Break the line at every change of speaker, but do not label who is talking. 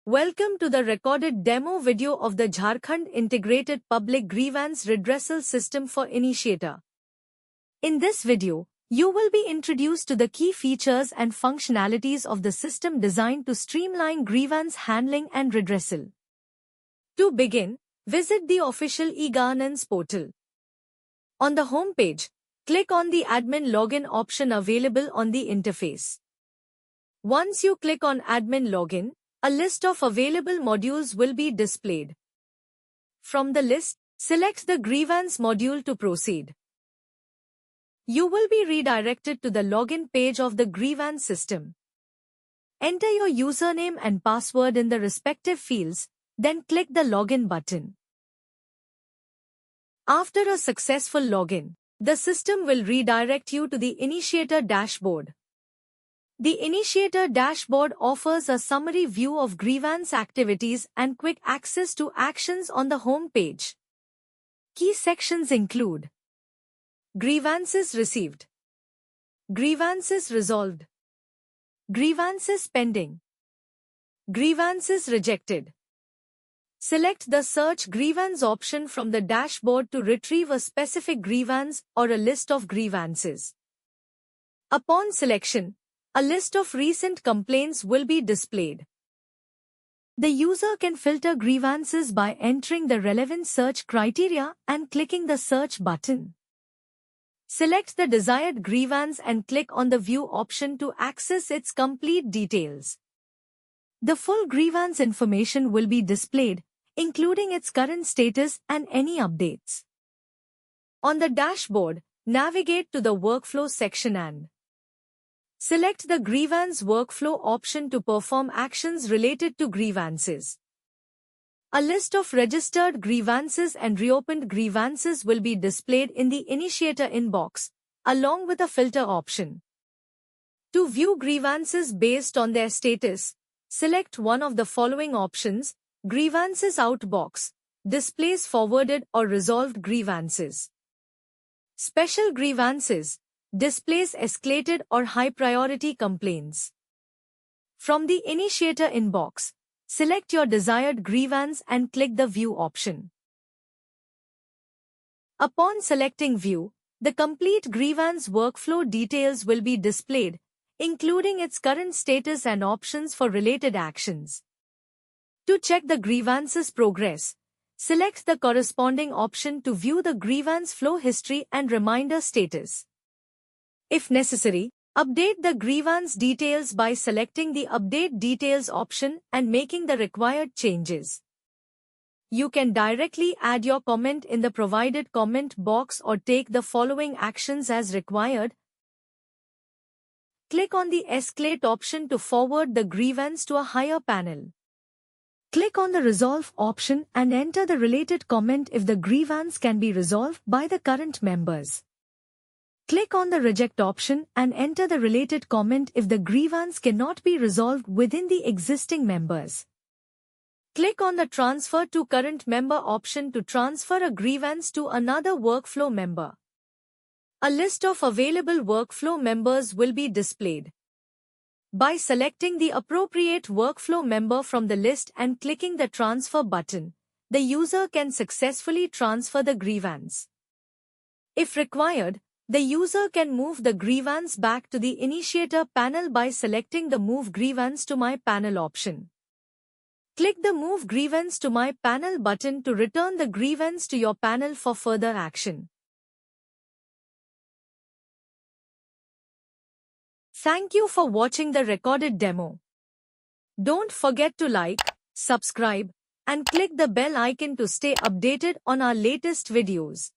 Welcome to the recorded demo video of the Jharkhand Integrated Public Grievance Redressal System for Initiator. In this video, you will be introduced to the key features and functionalities of the system designed to streamline grievance handling and redressal. To begin, visit the official e-Governance portal. On the home page, click on the Admin Login option available on the interface. Once you click on Admin Login, a list of available modules will be displayed. From the list, select the Grievance module to proceed. You will be redirected to the login page of the Grievance system. Enter your username and password in the respective fields, then click the Login button. After a successful login, the system will redirect you to the Initiator dashboard. The Initiator dashboard offers a summary view of grievance activities and quick access to actions on the home page. Key sections include Grievances received, Grievances resolved, Grievances pending, Grievances rejected. Select the Search Grievance option from the dashboard to retrieve a specific grievance or a list of grievances. Upon selection, a list of recent complaints will be displayed. The user can filter grievances by entering the relevant search criteria and clicking the Search button. Select the desired grievance and click on the View option to access its complete details. The full grievance information will be displayed, including its current status and any updates. On the dashboard, navigate to the Workflow section and select the Grievance Workflow option to perform actions related to grievances. A list of registered grievances and reopened grievances will be displayed in the Initiator inbox, along with a filter option. To view grievances based on their status, select one of the following options: Grievances Outbox, displays forwarded or resolved grievances. Special Grievances, displays escalated or high-priority complaints. From the Initiator inbox, select your desired grievance and click the View option. Upon selecting View, the complete grievance workflow details will be displayed, including its current status and options for related actions. To check the grievance's progress, select the corresponding option to view the grievance flow history and reminder status. If necessary, update the grievance details by selecting the Update Details option and making the required changes. You can directly add your comment in the provided comment box or take the following actions as required. Click on the Escalate option to forward the grievance to a higher panel. Click on the Resolve option and enter the related comment if the grievance can be resolved by the current members. Click on the Reject option and enter the related comment if the grievance cannot be resolved within the existing members. Click on the Transfer to Current Member option to transfer a grievance to another workflow member. A list of available workflow members will be displayed. By selecting the appropriate workflow member from the list and clicking the Transfer button, the user can successfully transfer the grievance. If required, the user can move the grievance back to the Initiator panel by selecting the Move Grievance to My Panel option. Click the Move Grievance to My Panel button to return the grievance to your panel for further action. Thank you for watching the recorded demo. Don't forget to like, subscribe, and click the bell icon to stay updated on our latest videos.